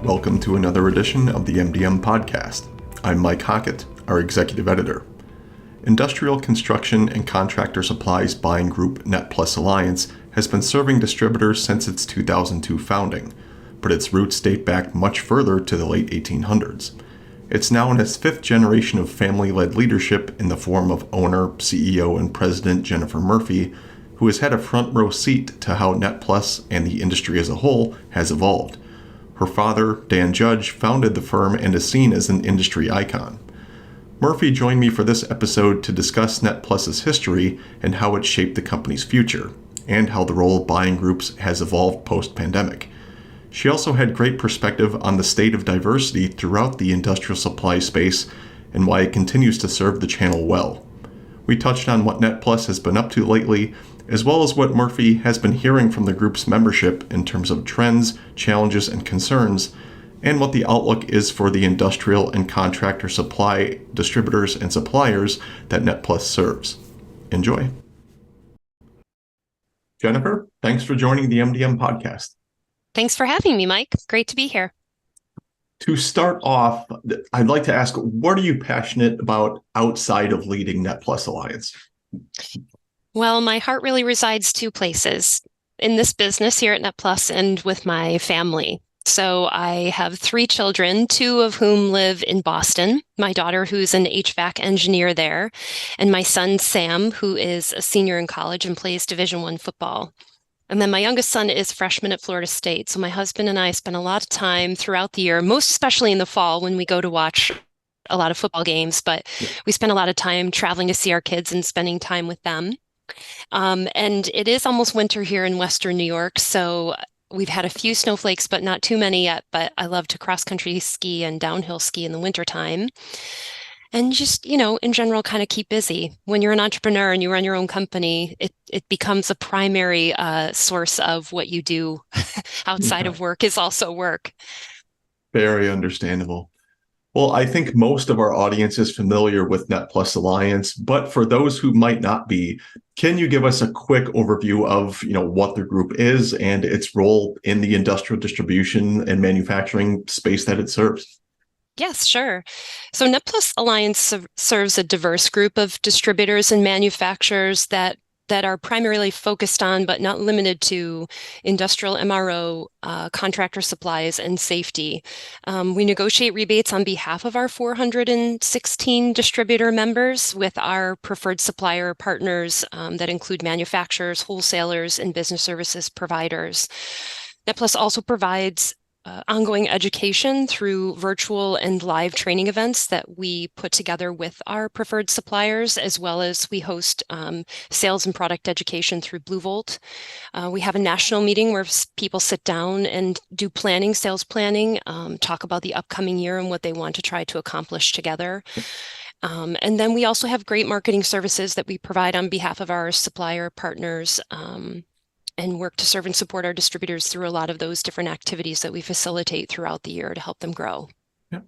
Welcome to another edition of the MDM podcast. I'm Mike Hockett, our executive editor. Industrial construction and contractor supplies buying group NetPlus Alliance has been serving distributors since its 2002 founding, but its roots date back much further to the late 1800s. It's now in its fifth generation of family-led leadership in the form of owner, CEO, and president Jennifer Murphy, who has had a front row seat to how NetPlus and the industry as a whole has evolved. Her father, Dan Judge, founded the firm and is seen as an industry icon. Murphy joined me for this episode to discuss NetPlus's history and how it shaped the company's future, and how the role of buying groups has evolved post-pandemic. She also had great perspective on the state of diversity throughout the industrial supply space and why it continues to serve the channel well. We touched on what NetPlus has been up to lately, as well as what Murphy has been hearing from the group's membership in terms of trends, challenges, and concerns, and what the outlook is for the industrial and contractor supply distributors and suppliers that NetPlus serves. Enjoy. Jennifer, thanks for joining the MDM podcast. Thanks for having me, Mike. Great to be here. To start off, I'd like to ask, what are you passionate about outside of leading NetPlus Alliance? Well, my heart really resides two places, in this business here at NetPlus and with my family. So I have three children, two of whom live in Boston, my daughter who's an HVAC engineer there, and my son Sam, who is a senior in college and plays Division I football. And then my youngest son is a freshman at Florida State. So my husband and I spend a lot of time throughout the year, most especially in the fall when we go to watch a lot of football games, but we spend a lot of time traveling to see our kids and spending time with them. And it is almost winter here in Western New York, so we've had a few snowflakes, but not too many yet. But I love to cross-country ski and downhill ski in the wintertime. And just, in general, kind of keep busy. When you're an entrepreneur and you run your own company, it becomes a primary source of what you do outside of work is also work. Very understandable. Well, I think most of our audience is familiar with NetPlus Alliance, but for those who might not be, can you give us a quick overview of, what the group is and its role in the industrial distribution and manufacturing space that it serves? Yes, sure. So NetPlus Alliance serves a diverse group of distributors and manufacturers that are primarily focused on, but not limited to, industrial MRO, contractor supplies, and safety. We negotiate rebates on behalf of our 416 distributor members with our preferred supplier partners that include manufacturers, wholesalers, and business services providers. NetPlus also provides ongoing education through virtual and live training events that we put together with our preferred suppliers, as well as we host sales and product education through Blue Volt. We have a national meeting where people sit down and do planning, sales planning, talk about the upcoming year and what they want to try to accomplish together. And then we also have great marketing services that we provide on behalf of our supplier partners, and work to serve and support our distributors through a lot of those different activities that we facilitate throughout the year to help them grow. Yeah.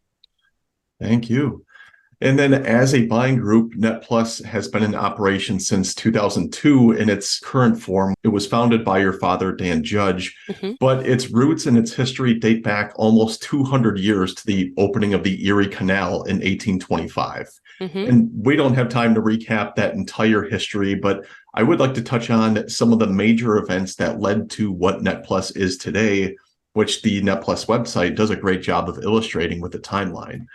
Thank you. And then as a buying group, NetPlus has been in operation since 2002 in its current form. It was founded by your father, Dan Judge, but its roots and its history date back almost 200 years to the opening of the Erie Canal in 1825. And we don't have time to recap that entire history, but I would like to touch on some of the major events that led to what NetPlus is today, which the NetPlus website does a great job of illustrating with the timeline.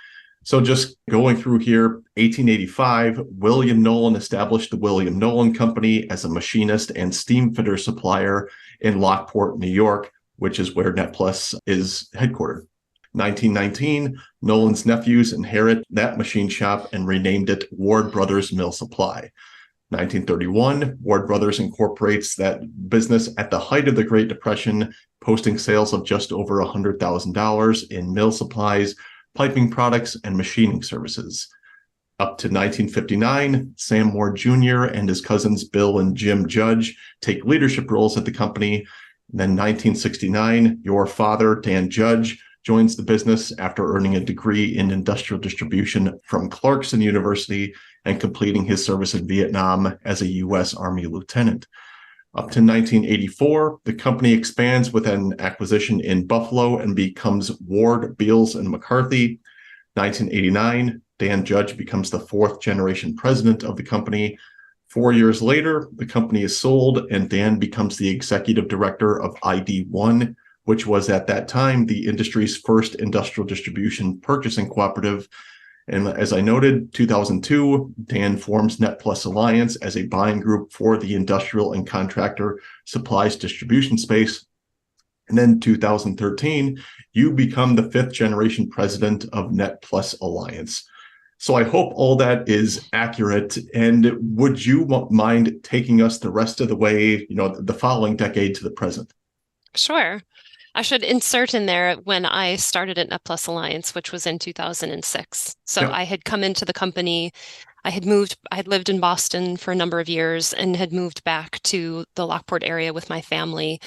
So just going through here, 1885, William Nolan established the William Nolan Company as a machinist and steam fitter supplier in Lockport, New York, which is where NetPlus is headquartered. 1919, Nolan's nephews inherit that machine shop and renamed it Ward Brothers Mill Supply. 1931, Ward Brothers incorporates that business at the height of the Great Depression, posting sales of just over $100,000 in mill supplies, piping products, and machining services. Up to 1959, Sam Ward Jr. and his cousins Bill and Jim Judge take leadership roles at the company. Then 1969, your father, Dan Judge, joins the business after earning a degree in industrial distribution from Clarkson University and completing his service in Vietnam as a U.S. Army lieutenant. Up to 1984, the company expands with an acquisition in Buffalo and becomes Ward, Beals, and McCarthy. 1989, Dan Judge becomes the fourth generation president of the company. 4 years later, the company is sold and Dan becomes the executive director of ID1, which was at that time the industry's first industrial distribution purchasing cooperative. And as I noted, 2002, Dan forms NetPlus Alliance as a buying group for the industrial and contractor supplies distribution space. And then 2013, you become the fifth generation president of NetPlus Alliance. So I hope all that is accurate. And would you mind taking us the rest of the way, the following decade to the present? Sure. I should insert in there when I started at NetPlus Alliance, which was in 2006. So Yep. I had come into the company, I had lived in Boston for a number of years and had moved back to the Lockport area with my family.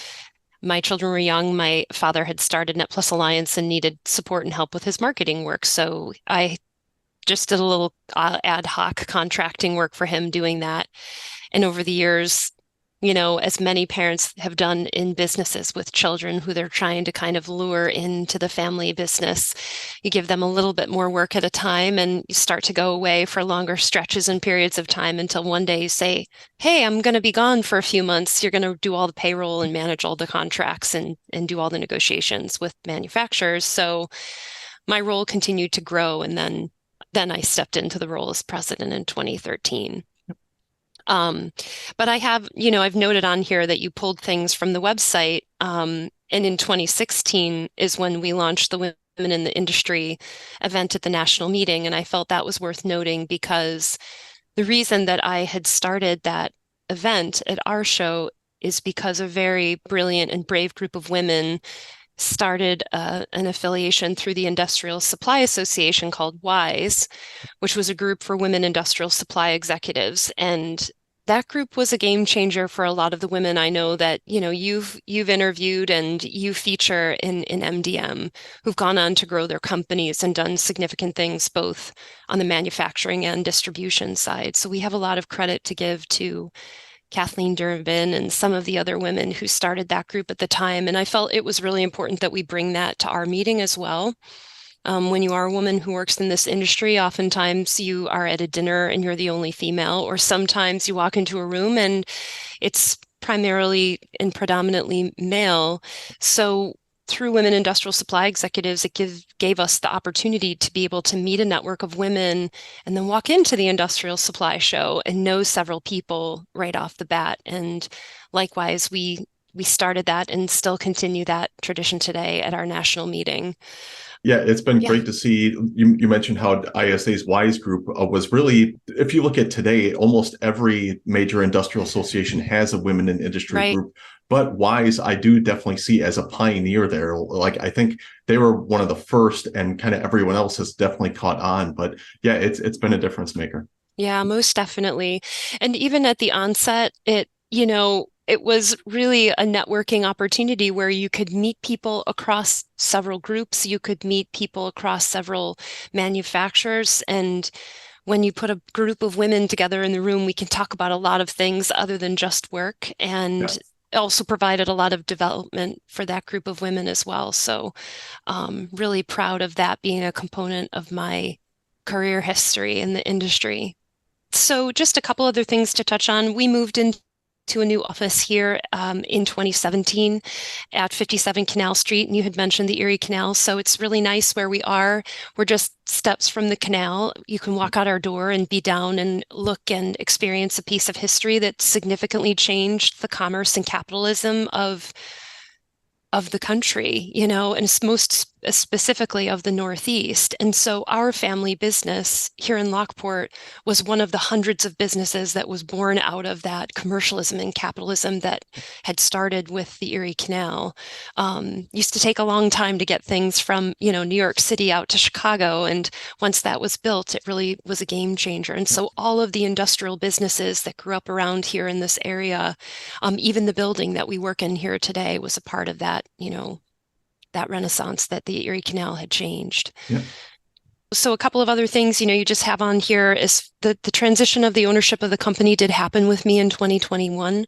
My children were young. My father had started NetPlus Alliance and needed support and help with his marketing work. So I just did a little ad hoc contracting work for him doing that. And over the years, as many parents have done in businesses with children who they're trying to kind of lure into the family business, you give them a little bit more work at a time and you start to go away for longer stretches and periods of time until one day you say, hey, I'm going to be gone for a few months. You're going to do all the payroll and manage all the contracts and do all the negotiations with manufacturers. So my role continued to grow. And then I stepped into the role as president in 2013. Um, but I've noted on here that you pulled things from the website. And in 2016 is when we launched the Women in the Industry event at the national meeting. And I felt that was worth noting because the reason that I had started that event at our show is because a very brilliant and brave group of women started an affiliation through the Industrial Supply Association called WISE, which was a group for women industrial supply executives. And that group was a game changer for a lot of the women I know that, you've interviewed and you feature in MDM who've gone on to grow their companies and done significant things both on the manufacturing and distribution side. So we have a lot of credit to give to Kathleen Durbin and some of the other women who started that group at the time. And I felt it was really important that we bring that to our meeting as well. When you are a woman who works in this industry, oftentimes you are at a dinner and you're the only female, or sometimes you walk into a room and it's primarily and predominantly male. So through Women Industrial Supply Executives, it gave us the opportunity to be able to meet a network of women and then walk into the industrial supply show and know several people right off the bat. And likewise, we started that and still continue that tradition today at our national meeting. Yeah, it's been Yeah, great to see. You mentioned how ISA's WISE group was really, if you look at today, almost every major industrial association has a women in industry right. group. But WISE, I do definitely see as a pioneer there. Like, I think they were one of the first, and kind of everyone else has definitely caught on. But yeah, it's been a difference maker. Yeah, most definitely. And even at the onset, it was really a networking opportunity where you could meet people across several groups, you could meet people across several manufacturers. And when you put a group of women together in the room, we can talk about a lot of things other than just work. And Yes. also provided a lot of development for that group of women as well. So, really proud of that being a component of my career history in the industry. So just a couple other things to touch on. We moved into a new office here in 2017 at 57 Canal Street, and you had mentioned the Erie Canal, so it's really nice where we are. We're just steps from the canal. You can walk out our door and be down and look and experience a piece of history that significantly changed the commerce and capitalism of the country, and it's most specifically of the Northeast. And so our family business here in Lockport was one of the hundreds of businesses that was born out of that commercialism and capitalism that had started with the Erie Canal. Used to take a long time to get things from, New York City out to Chicago. And once that was built, it really was a game changer. And so all of the industrial businesses that grew up around here in this area, even the building that we work in here today was a part of that, that renaissance that the Erie Canal had changed. Yeah. So a couple of other things, you just have on here is the transition of the ownership of the company did happen with me in 2021.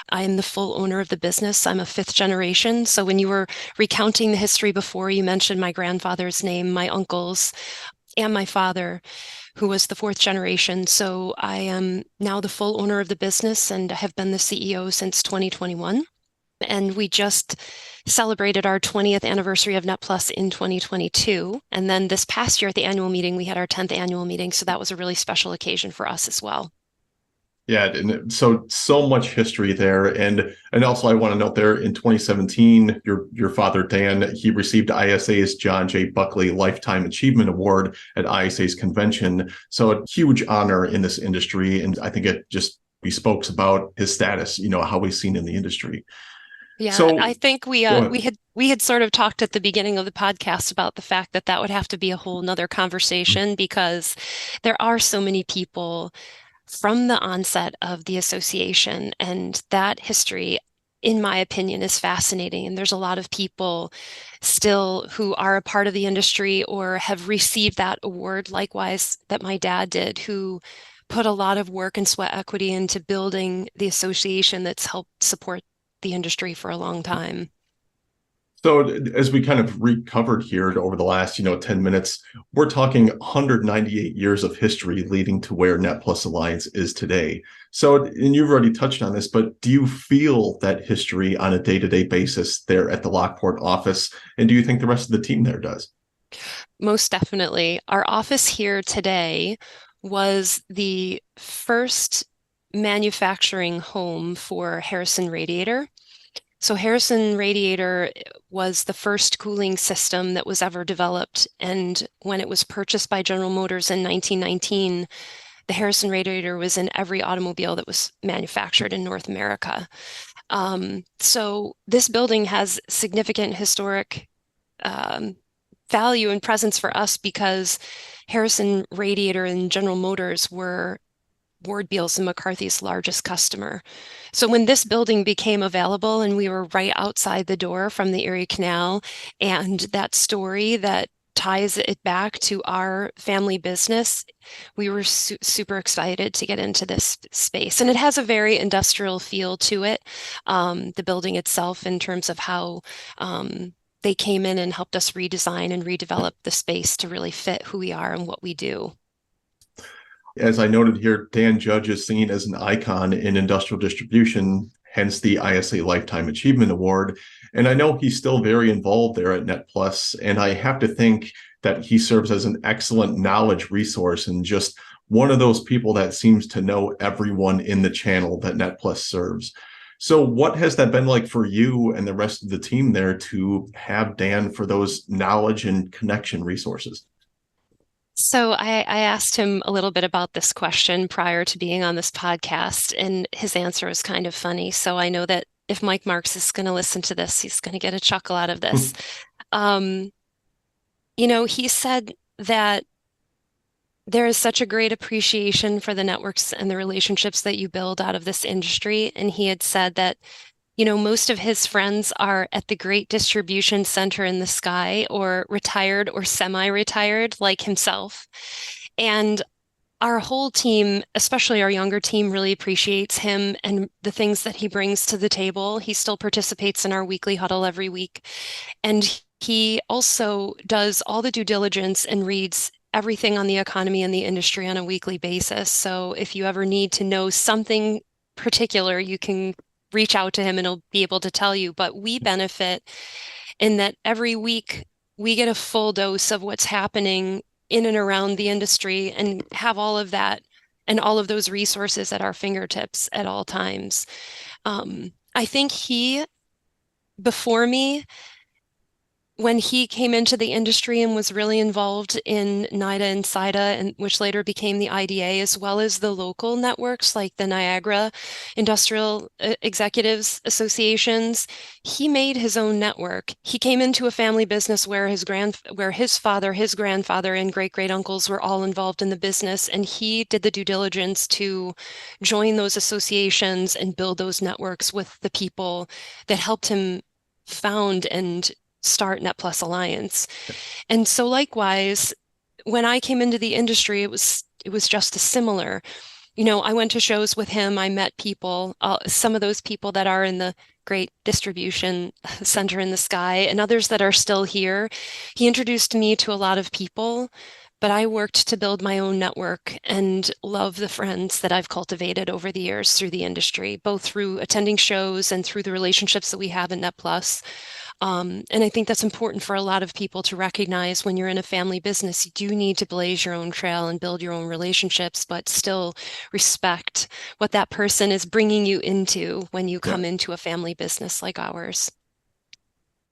I am the full owner of the business. I'm a fifth generation. So when you were recounting the history before, you mentioned my grandfather's name, my uncles, and my father, who was the fourth generation. So I am now the full owner of the business and have been the CEO since 2021. And we just celebrated our 20th anniversary of NetPlus in 2022. And then this past year at the annual meeting, we had our 10th annual meeting. So that was a really special occasion for us as well. Yeah, and so much history there, and also I want to note there in 2017, your father Dan, he received ISA's John J. Buckley Lifetime Achievement Award at ISA's convention. So a huge honor in this industry, and I think it just bespoke about his status, how he's seen in the industry. Yeah, I So think we go uh ahead. we had sort of talked at the beginning of the podcast about the fact that that would have to be a whole nother conversation because there are so many people from the onset of the association, and that history, in my opinion, is fascinating. And there's a lot of people still who are a part of the industry or have received that award, likewise, that my dad did, who put a lot of work and sweat equity into building the association that's helped support the industry for a long time. So as we kind of recovered here over the last, 10 minutes, we're talking 198 years of history leading to where NetPlus Alliance is today. So, and you've already touched on this, but do you feel that history on a day-to-day basis there at the Lockport office? And do you think the rest of the team there does? Most definitely. Our office here today was the first manufacturing home for Harrison Radiator. So Harrison Radiator was the first cooling system that was ever developed. And when it was purchased by General Motors in 1919, the Harrison Radiator was in every automobile that was manufactured in North America. So this building has significant historic um, value and presence for us because Harrison Radiator and General Motors were Ward Beals and McCarthy's largest customer. So when this building became available and we were right outside the door from the Erie Canal, and that story that ties it back to our family business, we were super excited to get into this space. And it has a very industrial feel to it, the building itself, in terms of how they came in and helped us redesign and redevelop the space to really fit who we are and what we do. As I noted here, Dan Judge is seen as an icon in industrial distribution, hence the ISA Lifetime Achievement Award. And I know he's still very involved there at NetPlus. And I have to think that he serves as an excellent knowledge resource and just one of those people that seems to know everyone in the channel that NetPlus serves. So, what has that been like for you and the rest of the team there to have Dan for those knowledge and connection resources? So I asked him a little bit about this question prior to being on this podcast, and his answer was kind of funny. So I know that if Mike Marks is going to listen to this, he's going to get a chuckle out of this. Um, he said that there is such a great appreciation for the networks and the relationships that you build out of this industry. And he had said that most of his friends are at the great distribution center in the sky or retired or semi-retired like himself. And our whole team, especially our younger team, really appreciates him and the things that he brings to the table. He still participates in our weekly huddle every week. And he also does all the due diligence and reads everything on the economy and the industry on a weekly basis. So if you ever need to know something particular, you can reach out to him and he'll be able to tell you. But we benefit in that every week we get a full dose of what's happening in and around the industry and have all of that and all of those resources at our fingertips at all times. I think before me, when he came into the industry and was really involved in NIDA and SIDA, and which later became the IDA, as well as the local networks like the Niagara Industrial Executives Associations, he made his own network. He came into a family business where his father, his grandfather, and great great uncles were all involved in the business, and he did the due diligence to join those associations and build those networks with the people that helped him found and start NetPlus Alliance. And so likewise, when I came into the industry, it was just as similar. I went to shows with him. I met people, some of those people that are in the great distribution center in the sky, and others that are still here. He introduced me to a lot of people, but I worked to build my own network and love the friends that I've cultivated over the years through the industry, both through attending shows and through the relationships that we have in NetPlus. And I think that's important for a lot of people to recognize when you're in a family business, you do need to blaze your own trail and build your own relationships, but still respect what that person is bringing you into when you Yeah. come into a family business like ours.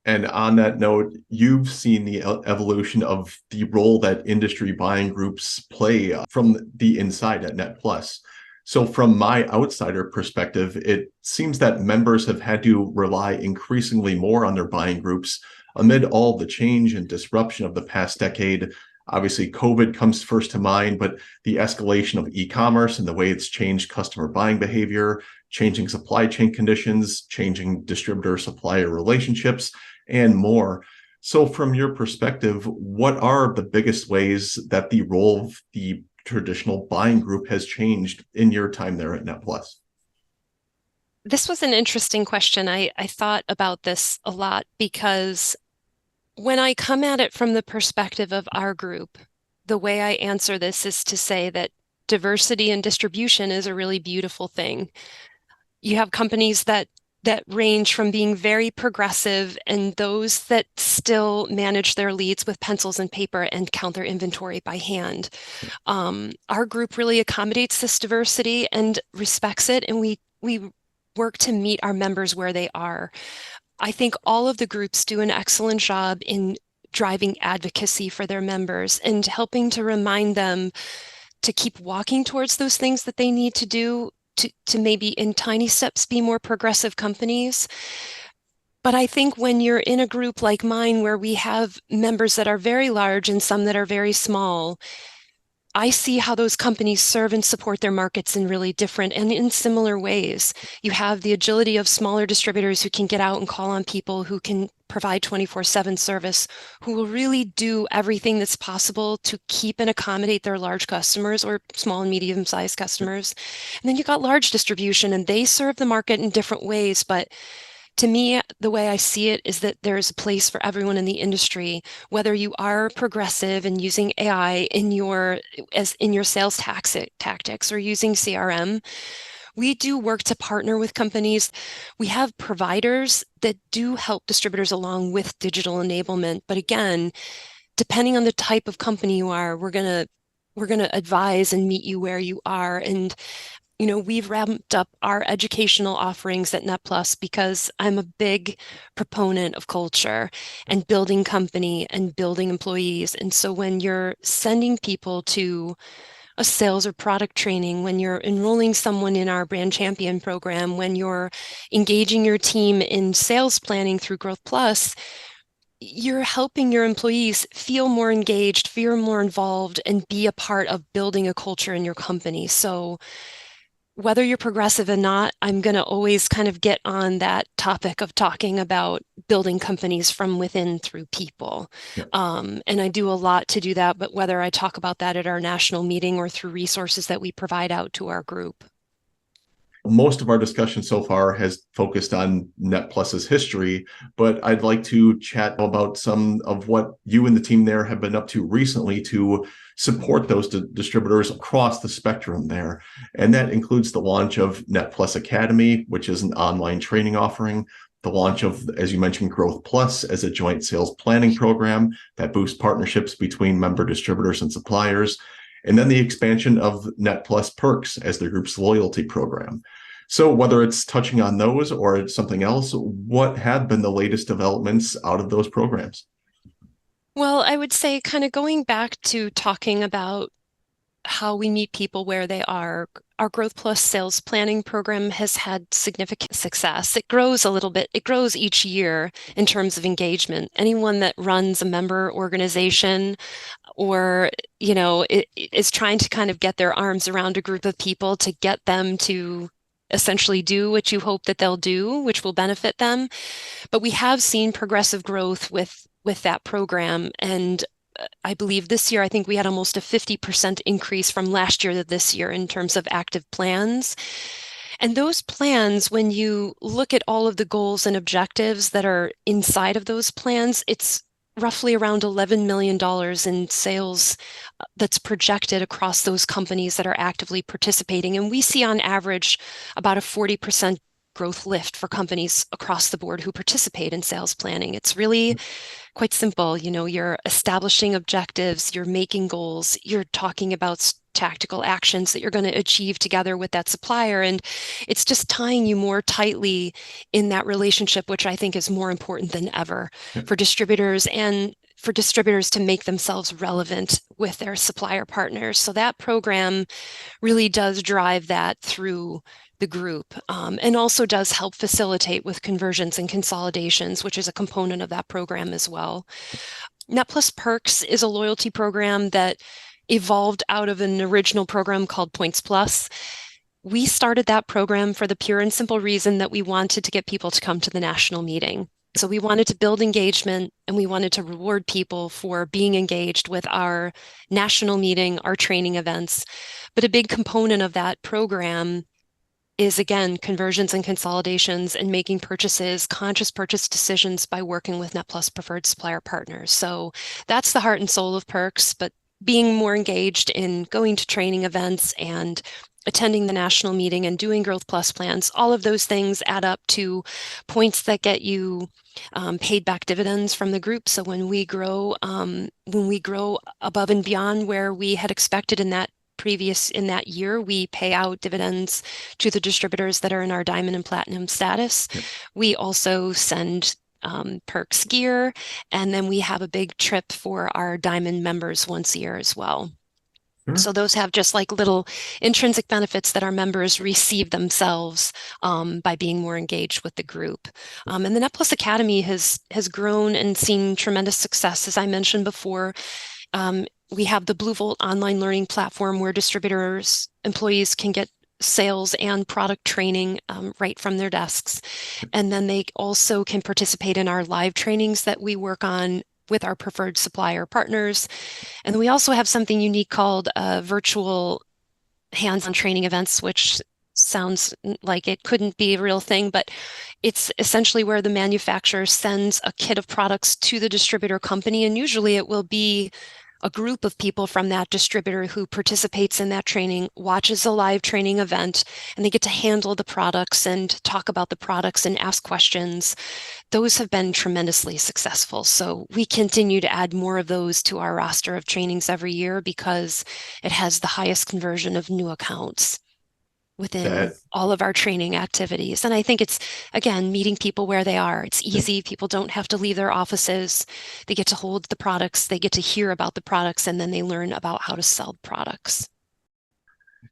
And on that note, you've seen the evolution of the role that industry buying groups play from the inside at NetPlus. So, from my outsider perspective, it seems that members have had to rely increasingly more on their buying groups amid all the change and disruption of the past decade. Obviously, COVID comes first to mind, but the escalation of e-commerce and the way it's changed customer buying behavior, changing supply chain conditions, changing distributor supplier relationships, and more. So, from your perspective, what are the biggest ways that the role of the traditional buying group has changed in your time there at NetPlus? This was an interesting question. I thought about this a lot because when I come at it from the perspective of our group, the way I answer this is to say that diversity and distribution is a really beautiful thing. You have companies that range from being very progressive and those that still manage their leads with pencils and paper and count their inventory by hand. Our group really accommodates this diversity and respects it, and we work to meet our members where they are. I think all of the groups do an excellent job in driving advocacy for their members and helping to remind them to keep walking towards those things that they need to do to maybe in tiny steps be more progressive companies. But I think when you're in a group like mine where we have members that are very large and some that are very small, I see how those companies serve and support their markets in really different and in similar ways. You have the agility of smaller distributors who can get out and call on people who can provide 24/7 service, who will really do everything that's possible to keep and accommodate their large customers or small and medium-sized customers. And then you got large distribution, and they serve the market in different ways, but to me, the way I see it is that there's a place for everyone in the industry, whether you are progressive and using AI in your sales tactics or using CRM. We do work to partner with companies. We have providers that do help distributors along with digital enablement. But again, depending on the type of company you are, we're gonna advise and meet you where you are. And we've ramped up our educational offerings at NetPlus because I'm a big proponent of culture and building company and building employees. And so when you're sending people to a sales or product training, when you're enrolling someone in our brand champion program, when you're engaging your team in sales planning through Growth Plus, you're helping your employees feel more engaged, feel more involved, and be a part of building a culture in your company. So whether you're progressive or not, I'm going to always kind of get on that topic of talking about building companies from within through people. Yeah. And I do a lot to do that, but whether I talk about that at our national meeting or through resources that we provide out to our group. Most of our discussion so far has focused on NetPlus's history, but I'd like to chat about some of what you and the team there have been up to recently to support those distributors across the spectrum there. And that includes the launch of NetPlus Academy, which is an online training offering, the launch of, as you mentioned, Growth Plus as a joint sales planning program that boosts partnerships between member distributors and suppliers, and then the expansion of NetPlus Perks as the group's loyalty program. So whether it's touching on those or it's something else, what have been the latest developments out of those programs? Well, I would say kind of going back to talking about how we meet people where they are. Our Growth Plus sales planning program has had significant success. It grows a little bit. It grows each year in terms of engagement. Anyone that runs a member organization or, is trying to kind of get their arms around a group of people to get them to essentially do what you hope that they'll do, which will benefit them. But we have seen progressive growth with that program. And I believe this year, I think we had almost a 50% increase from last year to this year in terms of active plans. And those plans, when you look at all of the goals and objectives that are inside of those plans, it's roughly around $11 million in sales that's projected across those companies that are actively participating. And we see on average about a 40% growth lift for companies across the board who participate in sales planning. It's really quite simple. You're establishing objectives, you're making goals, you're talking about tactical actions that you're going to achieve together with that supplier. And it's just tying you more tightly in that relationship, which I think is more important than ever for distributors and for distributors to make themselves relevant with their supplier partners. So that program really does drive that through the group, and also does help facilitate with conversions and consolidations, which is a component of that program as well. NetPlus Perks is a loyalty program that evolved out of an original program called Points Plus. We started that program for the pure and simple reason that we wanted to get people to come to the national meeting. So we wanted to build engagement and we wanted to reward people for being engaged with our national meeting, our training events. But a big component of that program is, again, conversions and consolidations and making purchases, conscious purchase decisions by working with NetPlus preferred supplier partners. So that's the heart and soul of Perks, but being more engaged in going to training events and attending the national meeting and doing Growth Plus plans, all of those things add up to points that get you paid back dividends from the group. So when we grow above and beyond where we had expected in that year, we pay out dividends to the distributors that are in our diamond and platinum status. Yep. We also send Perks gear, and then we have a big trip for our diamond members once a year as well. Sure. So those have just like little intrinsic benefits that our members receive themselves by being more engaged with the group. And the NetPlus Academy has grown and seen tremendous success, as I mentioned before. We have the Blue Volt online learning platform where distributors, employees can get sales and product training right from their desks. And then they also can participate in our live trainings that we work on with our preferred supplier partners. And we also have something unique called virtual hands-on training events, which sounds like it couldn't be a real thing, but it's essentially where the manufacturer sends a kit of products to the distributor company. And usually it will be a group of people from that distributor who participates in that training, watches a live training event, and they get to handle the products and talk about the products and ask questions. Those have been tremendously successful. So we continue to add more of those to our roster of trainings every year because it has the highest conversion of new accounts within all of our training activities. And I think it's, again, meeting people where they are. It's easy. People don't have to leave their offices. They get to hold the products, they get to hear about the products, and then they learn about how to sell products.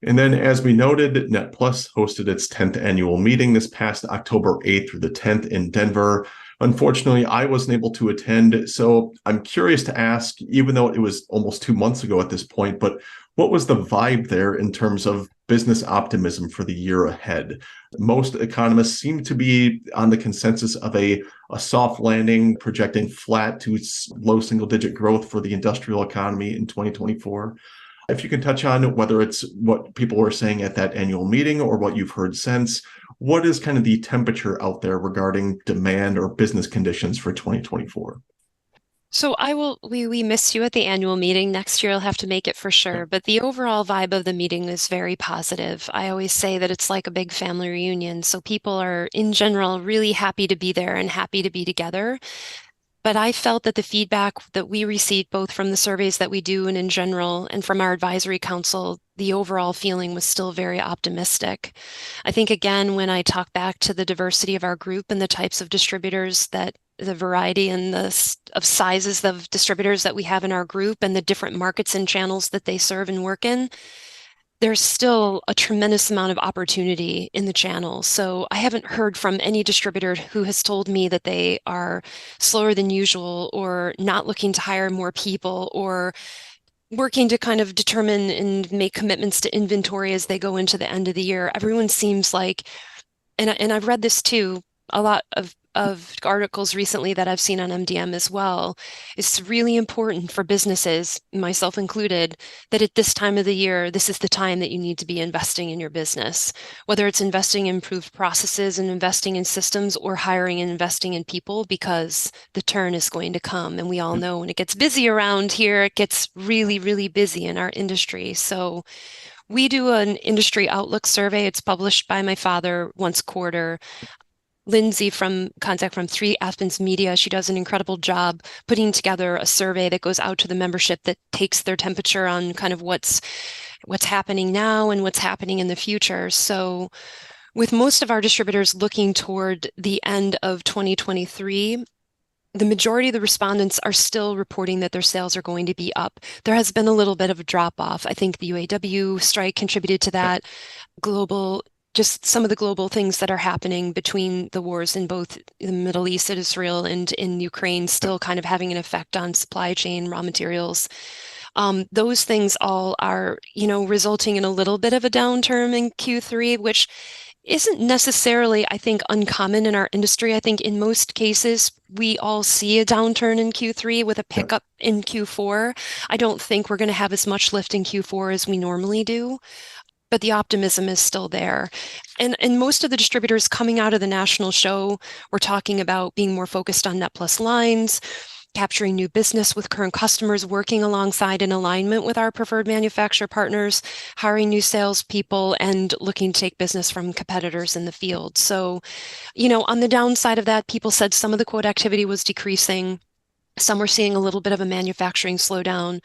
And then, as we noted, NetPlus hosted its 10th annual meeting this past October 8th through the 10th in Denver. Unfortunately, I wasn't able to attend, so I'm curious to ask, even though it was almost 2 months ago at this point, but what was the vibe there in terms of business optimism for the year ahead? Most economists seem to be on the consensus of a soft landing, projecting flat to low single-digit growth for the industrial economy in 2024. If you can touch on whether it's what people were saying at that annual meeting or what you've heard since, what is kind of the temperature out there regarding demand or business conditions for 2024? So we miss you at the annual meeting. Next year, I'll have to make it for sure. But the overall vibe of the meeting is very positive. I always say that it's like a big family reunion. So people are, in general, really happy to be there and happy to be together. But I felt that the feedback that we received, both from the surveys that we do and in general, and from our advisory council, the overall feeling was still very optimistic. I think, again, when I talk back to the diversity of our group and the types of distributors the variety and of sizes of distributors that we have in our group and the different markets and channels that they serve and work in, there's still a tremendous amount of opportunity in the channel. So I haven't heard from any distributor who has told me that they are slower than usual or not looking to hire more people or working to kind of determine and make commitments to inventory as they go into the end of the year. Everyone seems like, and I've read this too, a lot of of articles recently that I've seen on MDM as well. It's really important for businesses, myself included, that at this time of the year, this is the time that you need to be investing in your business, whether it's investing in improved processes and investing in systems or hiring and investing in people, because the turn is going to come. And we all know when it gets busy around here, it gets really, really busy in our industry. So we do an industry outlook survey. It's published by my father once a quarter. Lindsay from Contact from 3 Aspens Media, she does an incredible job putting together a survey that goes out to the membership that takes their temperature on kind of what's happening now and what's happening in the future. So with most of our distributors looking toward the end of 2023, the majority of the respondents are still reporting that their sales are going to be up. There has been a little bit of a drop off. I think the UAW strike contributed to that. Just some of the global things that are happening between the wars in both the Middle East and Israel and in Ukraine still kind of having an effect on supply chain, raw materials. Those things all are, resulting in a little bit of a downturn in Q3, which isn't necessarily, I think, uncommon in our industry. I think in most cases, we all see a downturn in Q3 with a pickup in Q4. I don't think we're going to have as much lift in Q4 as we normally do, but the optimism is still there. And most of the distributors coming out of the national show were talking about being more focused on NetPlus lines, capturing new business with current customers, working alongside in alignment with our preferred manufacturer partners, hiring new salespeople, and looking to take business from competitors in the field. So, on the downside of that, people said some of the quote activity was decreasing. Some were seeing a little bit of a manufacturing slowdown,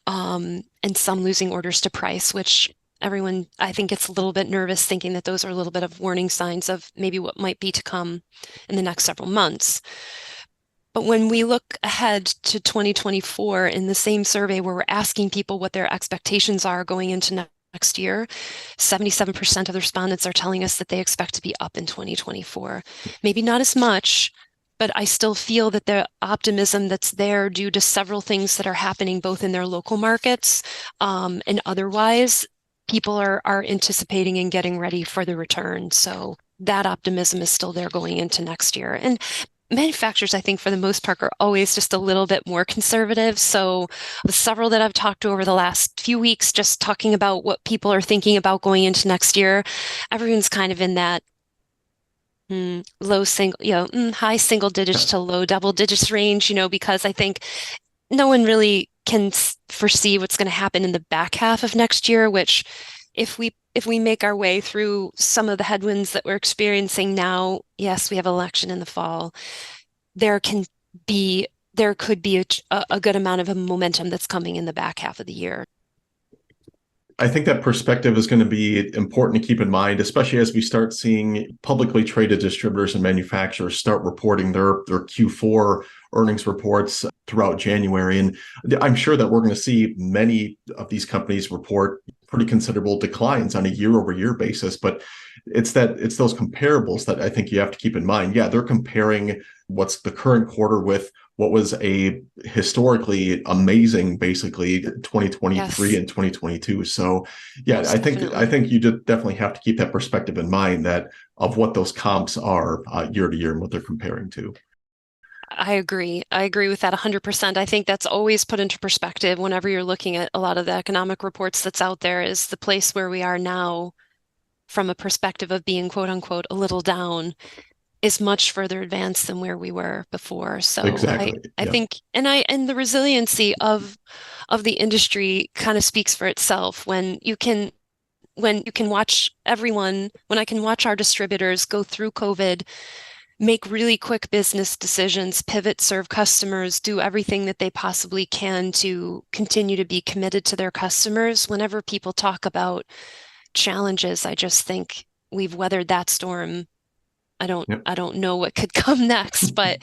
and some losing orders to price, which everyone, I think, gets a little bit nervous thinking that those are a little bit of warning signs of maybe what might be to come in the next several months. But when we look ahead to 2024 in the same survey where we're asking people what their expectations are going into next year, 77% of the respondents are telling us that they expect to be up in 2024. Maybe not as much, but I still feel that the optimism that's there due to several things that are happening both in their local markets and otherwise, people are anticipating and getting ready for the return. So that optimism is still there going into next year. And manufacturers, I think, for the most part, are always just a little bit more conservative. So the several that I've talked to over the last few weeks, just talking about what people are thinking about going into next year, everyone's kind of in that high single digits to low double digits range, because I think no one really can foresee what's going to happen in the back half of next year, which if we make our way through some of the headwinds that we're experiencing now, yes, we have election in the fall, there could be a good amount of a momentum that's coming in the back half of the year. I think that perspective is going to be important to keep in mind, especially as we start seeing publicly traded distributors and manufacturers start reporting their Q4 earnings reports throughout January. And I'm sure that we're going to see many of these companies report pretty considerable declines on a year-over-year basis. But it's those comparables that I think you have to keep in mind. Yeah, they're comparing what's the current quarter with what was a historically amazing, basically 2023 and 2022. So yeah, Most definitely. I think you definitely have to keep that perspective in mind, that of what those comps are year to year and what they're comparing to. I agree. I agree with that 100%. I think that's always put into perspective whenever you're looking at a lot of the economic reports that's out there, is the place where we are now from a perspective of being quote unquote a little down is much further advanced than where we were before. So Exactly. I Yeah. think and the resiliency of the industry kind of speaks for itself when you can watch when I can watch our distributors go through COVID, make really quick business decisions, pivot, serve customers, do everything that they possibly can to continue to be committed to their customers. Whenever people talk about challenges, I just think we've weathered that storm. Yep. I don't know what could come next, but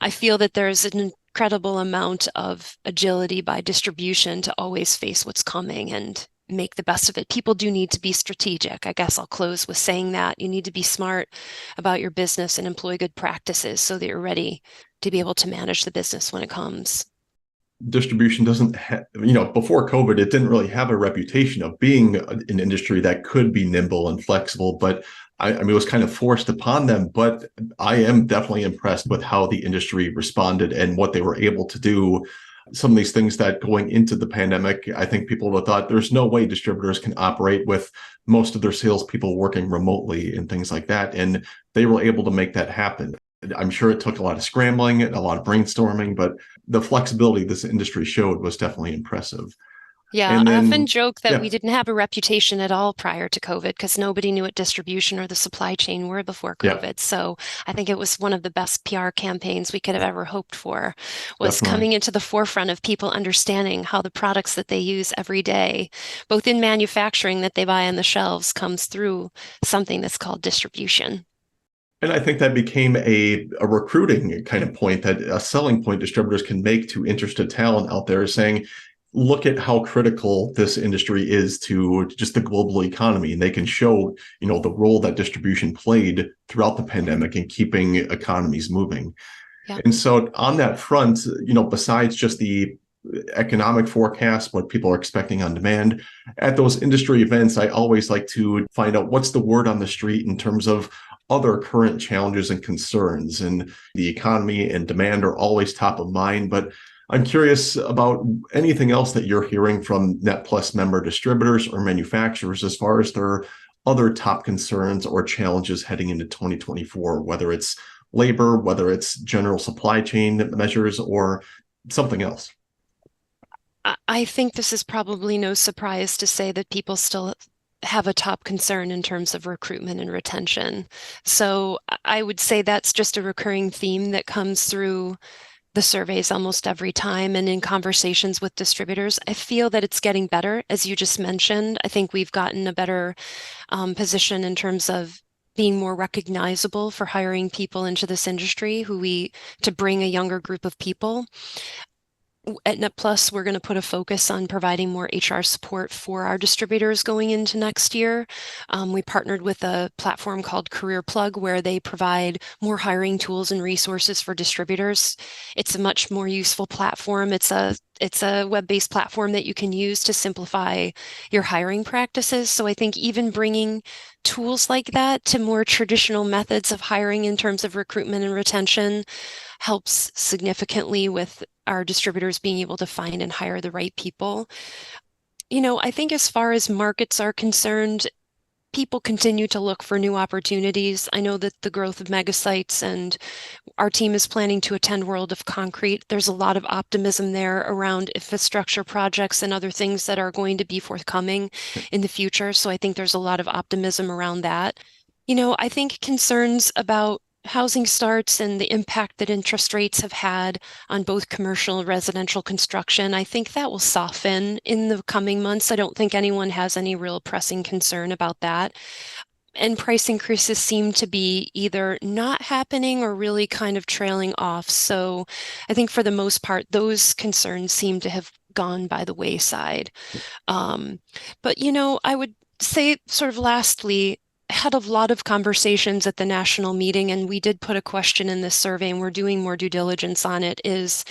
I feel that there's an incredible amount of agility by distribution to always face what's coming and make the best of it. People do need to be strategic. I guess I'll close with saying that you need to be smart about your business and employ good practices so that you're ready to be able to manage the business when it comes. Distribution doesn't before COVID, it didn't really have a reputation of being an industry that could be nimble and flexible. But I mean, it was kind of forced upon them, but I am definitely impressed with how the industry responded and what they were able to do. Some of these things that going into the pandemic, I think people would have thought there's no way distributors can operate with most of their salespeople working remotely and things like that. And they were able to make that happen. I'm sure it took a lot of scrambling and a lot of brainstorming, but the flexibility this industry showed was definitely impressive. Yeah, And I often then, joke that we yeah, didn't have a reputation at all prior to COVID because nobody knew what distribution or the supply chain were before yeah, COVID. So I think it was one of the best PR campaigns we could have ever hoped for, was definitely. coming into the forefront of people understanding how the products that they use every day, both in manufacturing that they buy on the shelves, comes through something that's called distribution. And I think that became a recruiting kind of point, that a selling point distributors can make to interested talent out there, saying, look at how critical this industry is to just the global economy. And they can show, the role that distribution played throughout the pandemic in keeping economies moving. Yeah. And so on that front, besides just the economic forecast, what people are expecting on demand at those industry events, I always like to find out what's the word on the street in terms of other current challenges and concerns. And the economy and demand are always top of mind. But I'm curious about anything else that you're hearing from NetPlus member distributors or manufacturers as far as their other top concerns or challenges heading into 2024, whether it's labor, whether it's general supply chain measures or something else. I think this is probably no surprise to say that people still have a top concern in terms of recruitment and retention. So I would say that's just a recurring theme that comes through the surveys almost every time and in conversations with distributors. I feel that it's getting better, as you just mentioned. I think we've gotten a better position in terms of being more recognizable for hiring people into this industry to bring a younger group of people. At NetPlus, we're going to put a focus on providing more HR support for our distributors going into next year. We partnered with a platform called Career Plug, where they provide more hiring tools and resources for distributors. It's a much more useful platform. It's a web-based platform that you can use to simplify your hiring practices. So I think even bringing tools like that to more traditional methods of hiring in terms of recruitment and retention helps significantly with our distributors being able to find and hire the right people. I think as far as markets are concerned, people continue to look for new opportunities. I know that the growth of mega sites, and our team is planning to attend World of Concrete. There's a lot of optimism there around infrastructure projects and other things that are going to be forthcoming in the future. So I think there's a lot of optimism around that. I think concerns about housing starts and the impact that interest rates have had on both commercial and residential construction, I think that will soften in the coming months. I don't think anyone has any real pressing concern about that. And price increases seem to be either not happening or really kind of trailing off. So I think for the most part, those concerns seem to have gone by the wayside. Um, but I would say sort of lastly, had a lot of conversations at the national meeting, and we did put a question in this survey, and we're doing more due diligence on it, is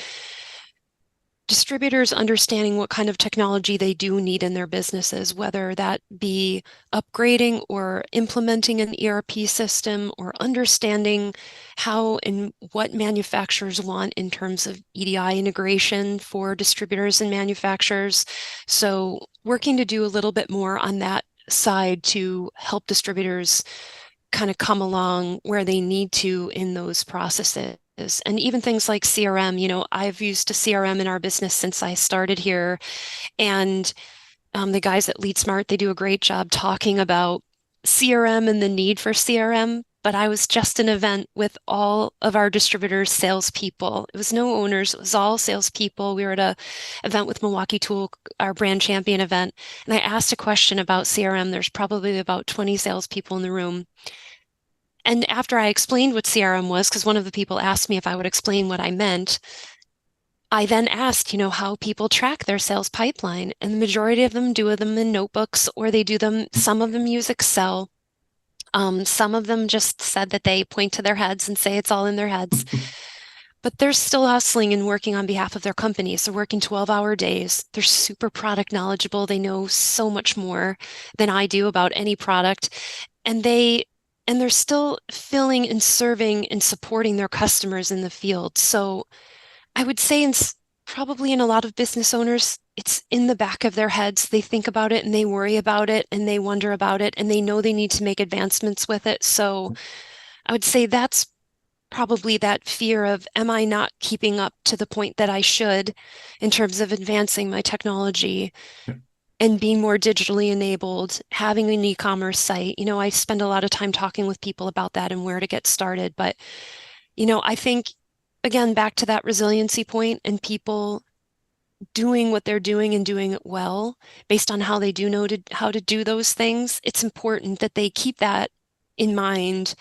distributors understanding what kind of technology they do need in their businesses, whether that be upgrading or implementing an ERP system or understanding how and what manufacturers want in terms of EDI integration for distributors and manufacturers. So working to do a little bit more on that side to help distributors kind of come along where they need to in those processes. And even things like CRM, I've used a CRM in our business since I started here. And the guys at Lead Smart, they do a great job talking about CRM and the need for CRM. But I was just an event with all of our distributors' salespeople. It was no owners, it was all salespeople. We were at an event with Milwaukee Tool, our brand champion event. And I asked a question about CRM. There's probably about 20 salespeople in the room. And after I explained what CRM was, because one of the people asked me if I would explain what I meant, I then asked, how people track their sales pipeline. And the majority of them do them in notebooks, or they do them, some of them use Excel. Some of them just said that they point to their heads and say it's all in their heads. But they're still hustling and working on behalf of their companies. They're working 12-hour days. They're super product knowledgeable. They know so much more than I do about any product. And they and they're still filling and serving and supporting their customers in the field. So I would say probably in a lot of business owners, it's in the back of their heads. They think about it and they worry about it and they wonder about it and they know they need to make advancements with it. So I would say that's probably that fear of, am I not keeping up to the point that I should in terms of advancing my technology and being more digitally enabled, having an e-commerce site? I spend a lot of time talking with people about that and where to get started. But, I think, again, back to that resiliency point and people doing what they're doing and doing it well based on how they do know how to do those things, it's important that they keep that in mind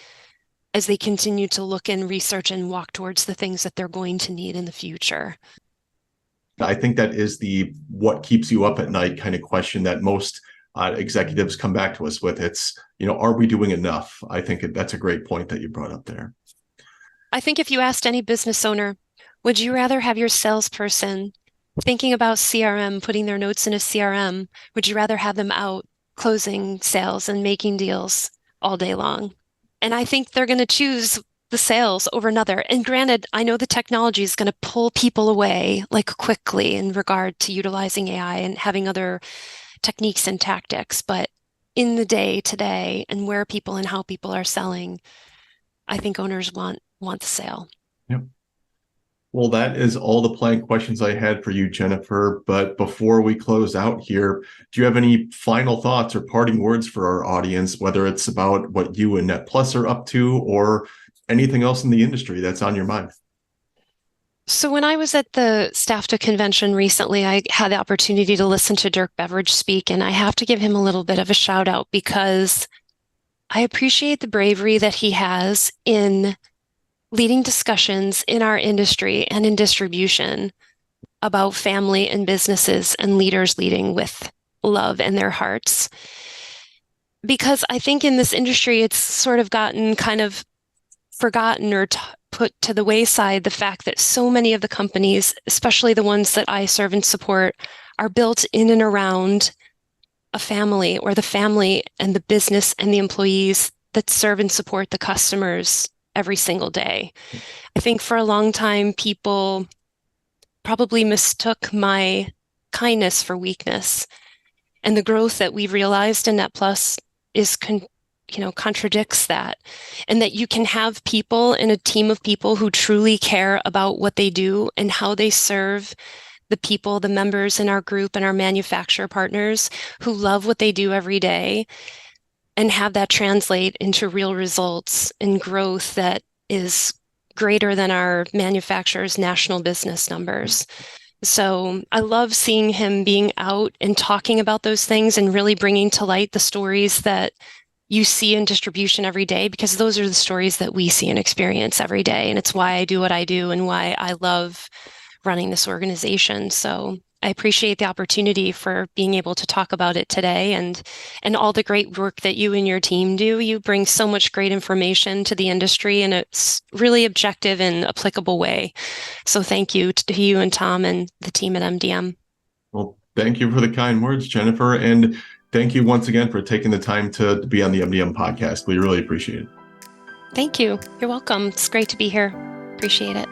as they continue to look and research and walk towards the things that they're going to need in the future. I think that is the what keeps you up at night kind of question that most executives come back to us with. It's, are we doing enough? I think that's a great point that you brought up there. I think if you asked any business owner, would you rather have your salesperson thinking about CRM, putting their notes in a CRM? Would you rather have them out closing sales and making deals all day long? And I think they're going to choose the sales over another. And granted, I know the technology is going to pull people away like quickly in regard to utilizing AI and having other techniques and tactics. But in the day today and where people and how people are selling, I think owners want the sale. Yep. Well, that is all the planned questions I had for you, Jennifer. But before we close out here, do you have any final thoughts or parting words for our audience, whether it's about what you and NetPlus are up to or anything else in the industry that's on your mind? So when I was at the STAFTA convention recently, I had the opportunity to listen to Dirk Beveridge speak, and I have to give him a little bit of a shout out because I appreciate the bravery that he has in leading discussions in our industry and in distribution about family and businesses and leaders leading with love in their hearts. Because I think in this industry, it's sort of gotten kind of forgotten or put to the wayside the fact that so many of the companies, especially the ones that I serve and support, are built in and around a family or the family and the business and the employees that serve and support the customers every single day. I think for a long time, people probably mistook my kindness for weakness. And the growth that we've realized in NetPlus is contradicts that. And that you can have people in a team of people who truly care about what they do and how they serve the people, the members in our group and our manufacturer partners who love what they do every day, and have that translate into real results and growth that is greater than our manufacturer's national business numbers. So I love seeing him being out and talking about those things and really bringing to light the stories that you see in distribution every day, because those are the stories that we see and experience every day. And it's why I do what I do and why I love running this organization. So I appreciate the opportunity for being able to talk about it today and all the great work that you and your team do. You bring so much great information to the industry in a really objective and applicable way. So thank you to you and Tom and the team at MDM. Well, thank you for the kind words, Jennifer. And thank you once again for taking the time to be on the MDM podcast. We really appreciate it. Thank you. You're welcome. It's great to be here. Appreciate it.